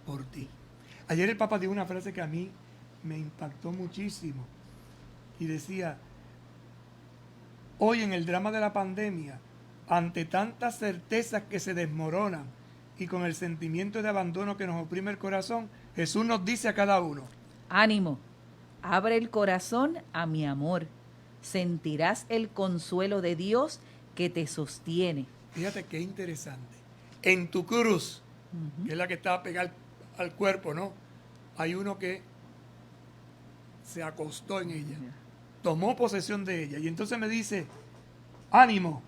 por ti. Ayer el Papa dijo una frase que a mí me impactó muchísimo y decía, hoy en el drama de la pandemia, ante tantas certezas que se desmoronan y con el sentimiento de abandono que nos oprime el corazón, Jesús nos dice a cada uno, ánimo, abre el corazón a mi amor, sentirás el consuelo de Dios que te sostiene. Fíjate qué interesante. En tu cruz, que es la que está pegada al cuerpo, ¿no? Hay uno que se acostó en ella, tomó posesión de ella. Y entonces me dice, ánimo.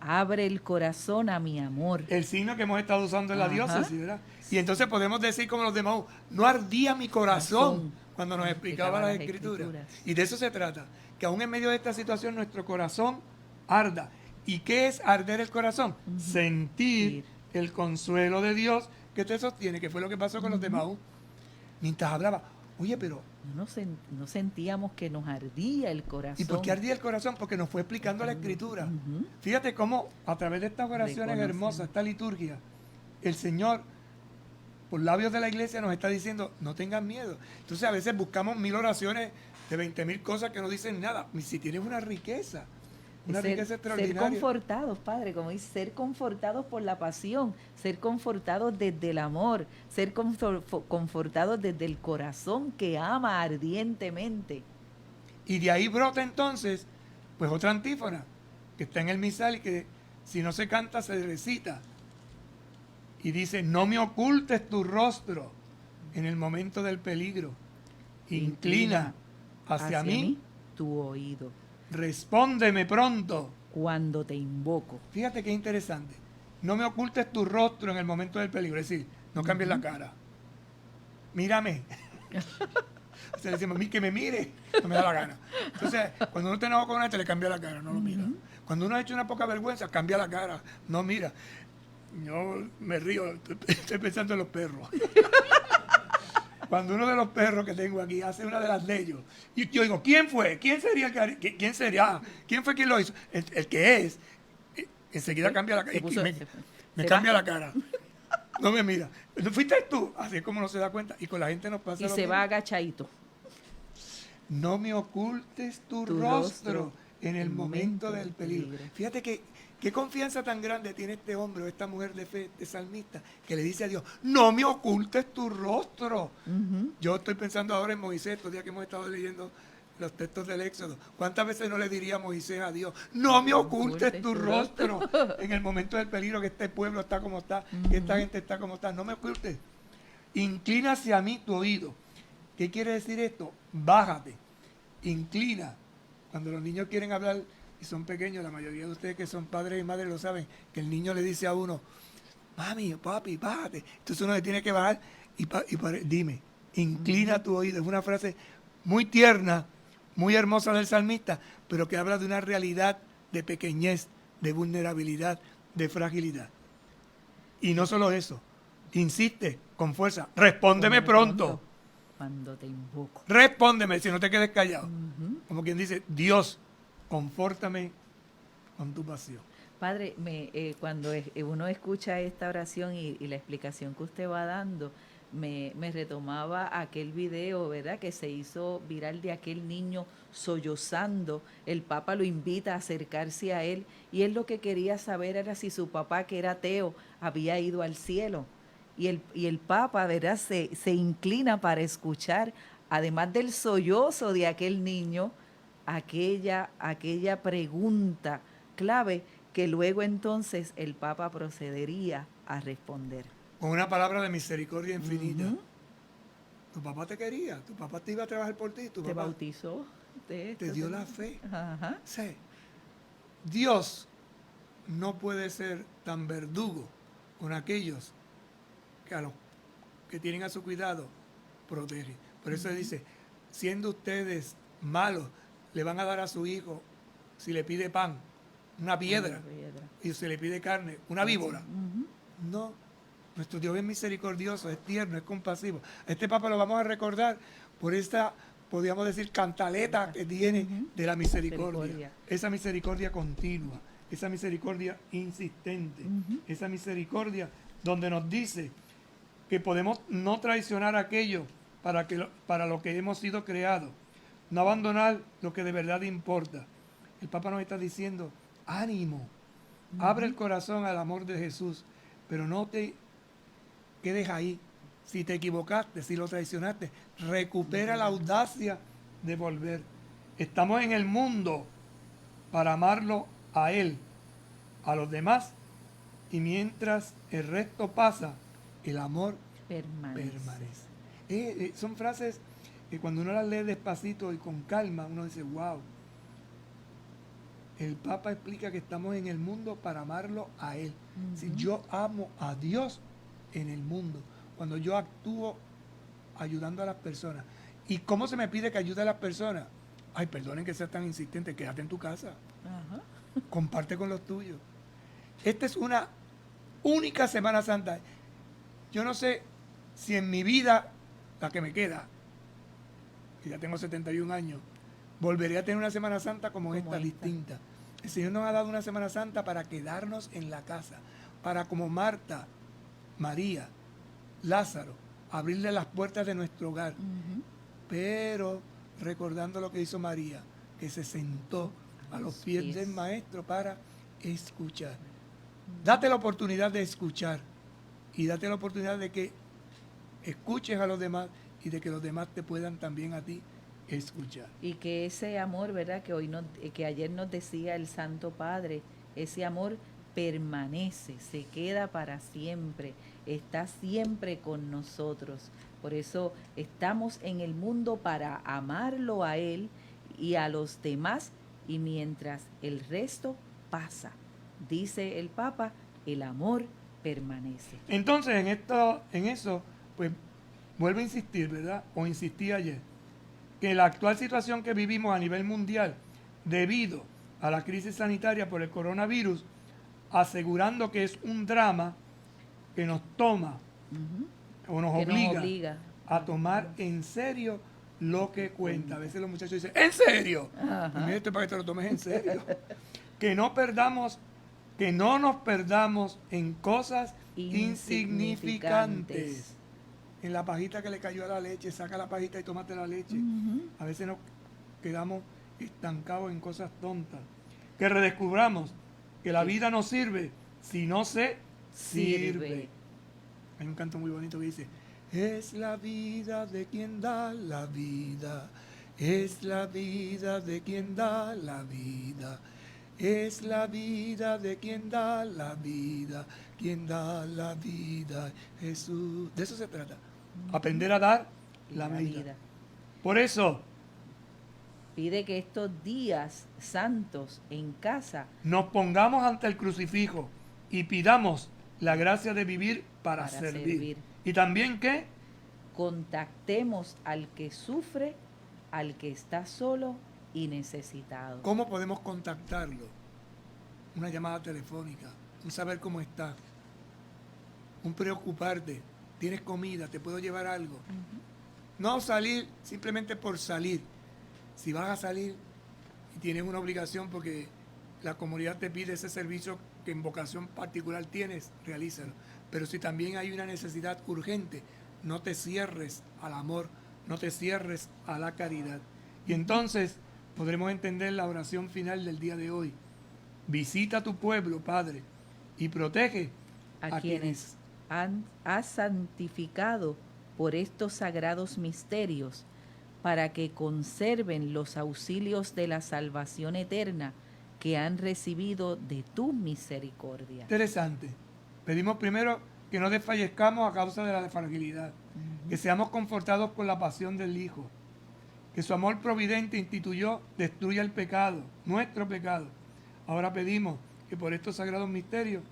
Abre el corazón a mi amor. El signo que hemos estado usando en la diócesis, ¿verdad? Y entonces podemos decir como los demás, no ardía mi corazón cuando nos explicaba las escrituras. Y de eso se trata, que aún en medio de esta situación nuestro corazón arda. ¿Y qué es arder el corazón? Sentir el consuelo de Dios que te sostiene, que fue lo que pasó con los de Maús. Mientras hablaba, oye, pero... No sentíamos que nos ardía el corazón. ¿Y por qué ardía el corazón? Porque nos fue explicando la Escritura. Fíjate cómo a través de estas oraciones hermosas, esta liturgia, el Señor, por labios de la iglesia, nos está diciendo, no tengan miedo. Entonces a veces buscamos 1000 oraciones de 20,000 cosas que no dicen nada. Si tienes una riqueza riqueza extraordinaria. Ser confortados, Padre, como dice, ser confortados por la pasión, ser confortados desde el amor, ser confortados desde el corazón que ama ardientemente. Y de ahí brota entonces, pues otra antífona, que está en el misal y que si no se canta se recita. Y dice, no me ocultes tu rostro en el momento del peligro. Inclina hacia mí tu oído. Respóndeme pronto cuando te invoco. Fíjate qué interesante. No me ocultes tu rostro en el momento del peligro. Es decir, no cambies la cara. Mírame. O sea, le decimos, que me mire. No me da la gana. Entonces, cuando uno te enoja con este, le cambia la cara, no lo mira. Cuando uno ha hecho una poca vergüenza, cambia la cara. No mira. Yo me río, estoy pensando en los perros. Cuando uno de los perros que tengo aquí hace una de las de ellos, y yo digo, ¿quién fue? ¿Quién sería? ¿Quién sería? ¿Quién fue quien lo hizo? El que es. Enseguida cambia la cara. Me cambia la cara. No me mira. ¿Fuiste tú? Así es como no se da cuenta. Y con la gente nos pasa y lo se mismo. va agachadito. No me ocultes tu rostro en el momento del peligro. Fíjate qué confianza tan grande tiene este hombre o esta mujer de fe, este salmista, que le dice a Dios, no me ocultes tu rostro. Yo estoy pensando ahora en Moisés, estos días que hemos estado leyendo los textos del Éxodo. ¿Cuántas veces no le diría Moisés a Dios, no me ocultes tu rostro en el momento del peligro, que este pueblo está como está, que esta gente está como está? No me ocultes. Inclina hacia mí tu oído. ¿Qué quiere decir esto? Bájate, inclina. Cuando los niños quieren hablar y son pequeños, la mayoría de ustedes que son padres y madres lo saben, que el niño le dice a uno, mami, papi, bájate. Entonces uno le tiene que bajar y dime, inclina tu oído. Es una frase muy tierna, muy hermosa del salmista, pero que habla de una realidad de pequeñez, de vulnerabilidad, de fragilidad. Y no solo eso, insiste con fuerza, respóndeme pronto. Cuando te invoco. Respóndeme, si no te quedes callado. Ujú. Como quien dice, Dios, confórtame con tu pasión. Padre, cuando uno escucha esta oración y la explicación que usted va dando, me retomaba aquel video, ¿verdad?, que se hizo viral de aquel niño sollozando. El Papa lo invita a acercarse a él y él lo que quería saber era si su papá, que era ateo, había ido al cielo. Y el Papa, ¿verdad?, se inclina para escuchar, además del sollozo de aquel niño, aquella pregunta clave que luego entonces el Papa procedería a responder. Con una palabra de misericordia infinita. Ujú. Tu papá te quería, tu papá te iba a trabajar por ti, tu ¿Te papá bautizó de esto? te dio la fe. Ajá. Sí. Dios no puede ser tan verdugo con aquellos que a los que tienen a su cuidado protege. Por eso dice, siendo ustedes malos, le van a dar a su hijo, si le pide pan, una piedra, y si le pide carne, una víbora. Ujú. No, nuestro Dios es misericordioso, es tierno, es compasivo. A este Papa lo vamos a recordar por esta, podríamos decir, cantaleta que tiene de la misericordia. Esa misericordia continua, esa misericordia insistente, esa misericordia donde nos dice que podemos no traicionar aquello para lo que hemos sido creados, no abandonar lo que de verdad importa. El Papa nos está diciendo, ánimo, abre el corazón al amor de Jesús, pero no te quedes ahí. Si te equivocaste, si lo traicionaste, recupera la audacia de volver. Estamos en el mundo para amarlo a Él, a los demás, y mientras el resto pasa, el amor permanece. Son frases que cuando uno las lee despacito y con calma, uno dice, wow. El Papa explica que estamos en el mundo para amarlo a Él. Si yo amo a Dios en el mundo, cuando yo actúo ayudando a las personas. ¿Y cómo se me pide que ayude a las personas? Ay, perdonen que sea tan insistente, quédate en tu casa. Ajá. Comparte con los tuyos. Esta es una única Semana Santa. Yo no sé si en mi vida, la que me queda, que ya tengo 71 años, volveré a tener una Semana Santa como esta, distinta. El Señor nos ha dado una Semana Santa para quedarnos en la casa, para como Marta, María, Lázaro, abrirle las puertas de nuestro hogar. Pero recordando lo que hizo María, que se sentó a los pies del Maestro para escuchar. Date la oportunidad de escuchar y date la oportunidad de que escuches a los demás y de que los demás te puedan también a ti escuchar. Y que ese amor, ¿verdad?, que ayer nos decía el Santo Padre, ese amor permanece, se queda para siempre, está siempre con nosotros. Por eso estamos en el mundo para amarlo a Él y a los demás, y mientras el resto pasa, dice el Papa, el amor permanece. Entonces, en eso, pues, vuelvo a insistir, ¿verdad? O insistí ayer, que la actual situación que vivimos a nivel mundial, debido a la crisis sanitaria por el coronavirus, asegurando que es un drama que nos toma o nos obliga a tomar en serio lo que cuenta. A veces los muchachos dicen, ¿en serio? Pues mira, esto es para que te lo tomes en serio. Que no nos perdamos en cosas insignificantes. En la pajita que le cayó a la leche, saca la pajita y tómate la leche. A veces nos quedamos estancados en cosas tontas. Que redescubramos que la vida no sirve si no se sirve. Hay un canto muy bonito que dice, es la vida de quien da la vida, es la vida de quien da la vida, es la vida de quien da la vida, quien da la vida, Jesús. De eso se trata, aprender a dar la vida. Por eso pide que estos días santos en casa nos pongamos ante el crucifijo y pidamos la gracia de vivir para servir. Y también que contactemos al que sufre, al que está solo y necesitado. ¿Cómo podemos contactarlo? Una llamada telefónica, un saber cómo está, un preocuparte. ¿Tienes comida? ¿Te puedo llevar algo? No salir simplemente por salir. Si vas a salir y tienes una obligación porque la comunidad te pide ese servicio que en vocación particular tienes, realízalo. Pero si también hay una necesidad urgente, no te cierres al amor, no te cierres a la caridad. Y entonces podremos entender la oración final del día de hoy. Visita tu pueblo, Padre, y protege a quienes has santificado por estos sagrados misterios, para que conserven los auxilios de la salvación eterna que han recibido de tu misericordia. Interesante. Pedimos primero que no desfallezcamos a causa de la fragilidad, que seamos confortados con la pasión del Hijo, que su amor providente instituyó, destruya el pecado, nuestro pecado. Ahora pedimos que por estos sagrados misterios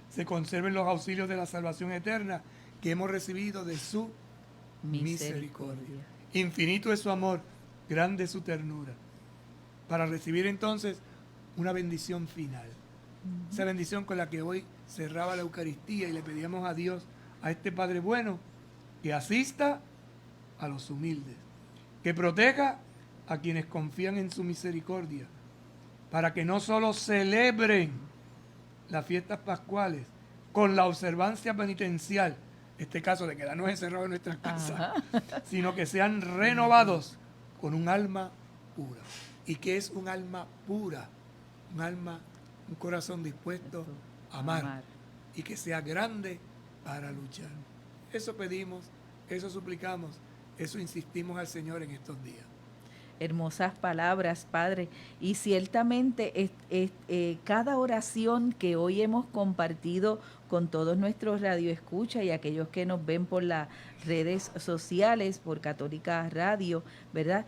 se conserven los auxilios de la salvación eterna que hemos recibido de su misericordia. Infinito es su amor, grande es su ternura. Para recibir entonces una bendición final. Esa bendición con la que hoy cerraba la Eucaristía y le pedíamos a Dios, a este Padre bueno, que asista a los humildes, que proteja a quienes confían en su misericordia, para que no solo celebren las fiestas pascuales con la observancia penitencial, este caso de quedarnos encerrados en nuestras casas, sino que sean renovados con un alma pura. ¿Y qué es un alma pura? Un alma, un corazón dispuesto a amar y que sea grande para luchar. Eso pedimos, eso suplicamos, eso insistimos al Señor en estos días. Hermosas palabras, Padre. Y ciertamente cada oración que hoy hemos compartido con todos nuestros radioescuchas y aquellos que nos ven por las redes sociales, por Católica Radio, ¿verdad?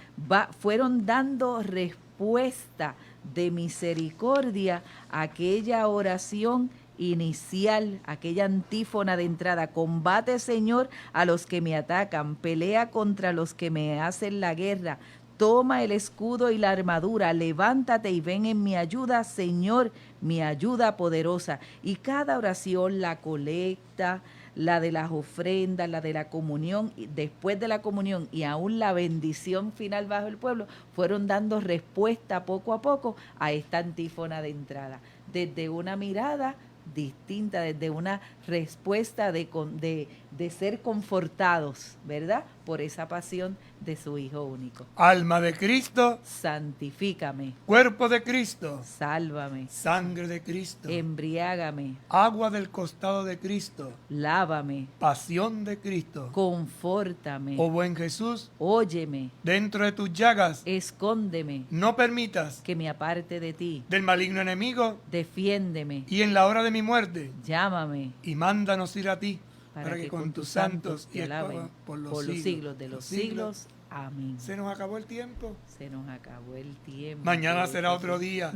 Fueron dando respuesta de misericordia a aquella oración inicial, aquella antífona de entrada: combate, Señor, a los que me atacan, pelea contra los que me hacen la guerra, toma el escudo y la armadura, levántate y ven en mi ayuda, Señor, mi ayuda poderosa. Y cada oración, la colecta, la de las ofrendas, la de la comunión, después de la comunión y aún la bendición final bajo el pueblo, fueron dando respuesta poco a poco a esta antífona de entrada. Desde una mirada distinta, desde una respuesta de ser confortados, ¿verdad?, por esa pasión de su Hijo único. Alma de Cristo, santifícame. Cuerpo de Cristo, sálvame. Sangre de Cristo, embriágame. Agua del costado de Cristo, lávame. Pasión de Cristo, confórtame. Oh buen Jesús, óyeme. Dentro de tus llagas, escóndeme. No permitas que me aparte de ti. Del maligno enemigo, defiéndeme. Y en la hora de mi muerte, llámame. Y mándanos ir a ti, para que con tus santos te alaben por los siglos de los siglos. Amén. Se nos acabó el tiempo. Se nos acabó el tiempo. Mañana será otro día.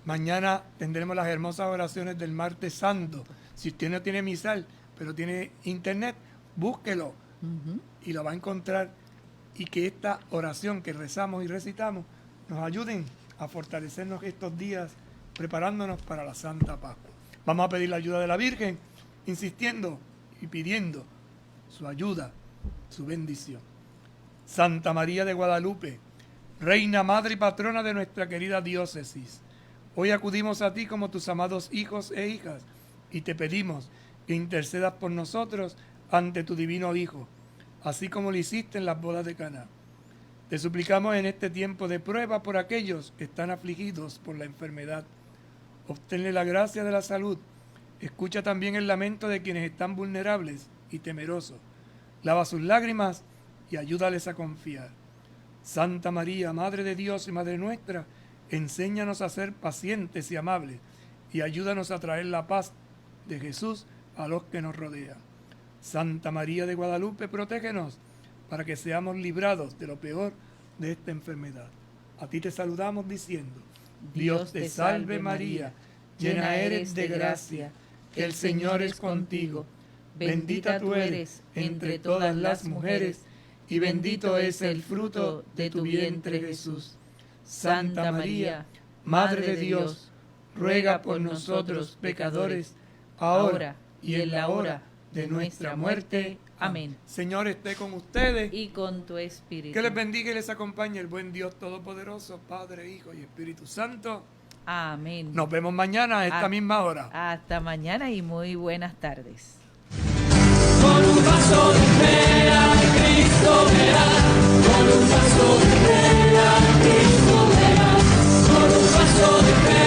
Mañana tendremos las hermosas oraciones del Martes Santo. Si usted no tiene misal, pero tiene internet, búsquelo y lo va a encontrar. Y que esta oración que rezamos y recitamos nos ayuden a fortalecernos estos días, preparándonos para la Santa Pascua. Vamos a pedir la ayuda de la Virgen, insistiendo y pidiendo su ayuda, su bendición. Santa María de Guadalupe, Reina, Madre y Patrona de nuestra querida diócesis, hoy acudimos a ti como tus amados hijos e hijas y te pedimos que intercedas por nosotros ante tu divino Hijo, así como lo hiciste en las bodas de Caná. Te suplicamos en este tiempo de prueba por aquellos que están afligidos por la enfermedad. Obténle la gracia de la salud. Escucha también el lamento de quienes están vulnerables y temerosos. Lava sus lágrimas y ayúdales a confiar. Santa María, Madre de Dios y Madre nuestra, enséñanos a ser pacientes y amables y ayúdanos a traer la paz de Jesús a los que nos rodean. Santa María de Guadalupe, protégenos para que seamos librados de lo peor de esta enfermedad. A ti te saludamos diciendo: Dios te salve María, llena eres de gracia, el Señor es contigo. Bendita tú eres entre todas las mujeres, y bendito es el fruto de tu vientre Jesús. Santa María, Madre de Dios, ruega por nosotros pecadores, ahora y en la hora de nuestra muerte. Amén. Señor esté con ustedes. Y con tu espíritu. Que les bendiga y les acompañe el buen Dios Todopoderoso, Padre, Hijo y Espíritu Santo. Amén. Nos vemos mañana a esta misma hora. Hasta mañana y muy buenas tardes. Con un paso de fe a Cristo verás, con un paso de fe a Cristo verás, con un paso de fe.